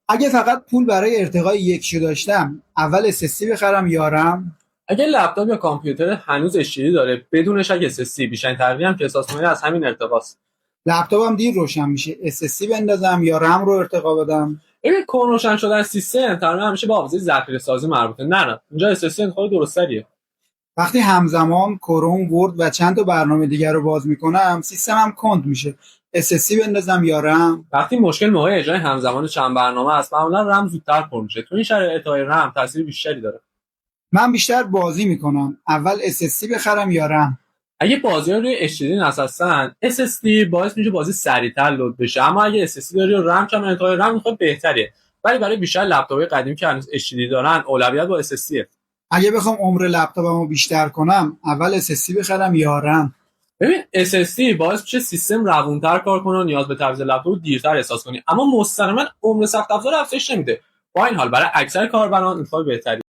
اگه فقط پول برای ارتقای یکیو داشتم اول SSD بخرم یا رم؟ اگه لپتاپ یا کامپیوتر هنوز اشتیدی داره بدون شک SSD بیشترین ترجیح هم که احساس کنی از همین ارتقاست. لپتاپم دیر روشن میشه، SSD بندازم یا رم رو ارتقا بدم؟ ببین کون روشن شدن سیستم تقریبا همیشه با حافظه ذخیره سازی مربوطه. نه اینجا SSD انتخاب درست‌تریه. وقتی همزمان کروم، ورد و چند تا برنامه دیگر رو باز میکنم سیستمم کند میشه. SSD بندازم یا رم؟ وقتی مشکل موقع اجرای همزمان چند برنامه است معمولا رم زودتر پر میشه. تو این شرایط های رم تاثیر بیشتری داره. من بیشتر بازی میکنم، اول SSD بخرم یا رم؟ اگه بازی‌ها روی HDD نصبن SSD باعث میشه بازی سریعتر لود بشه، اما اگه SSD داری و رم کم انتهای رم میخواد بهتره. ولی برای بیشتر لپتاپ‌های قدیمی که هنوز HDD دارن اولویت با SSD. اگه بخوام عمر لپتاپمو بیشتر کنم اول SSD بخرم یا رم؟ ببین SSD باعث میشه سیستم روونتر کار کنه و نیاز به تعویض لپتاپ دیرتر احساس کنی، اما مستقیما عمر سخت افزار افزایش نمیده. با این حال برای اکثر کاربران انتخاب بهتری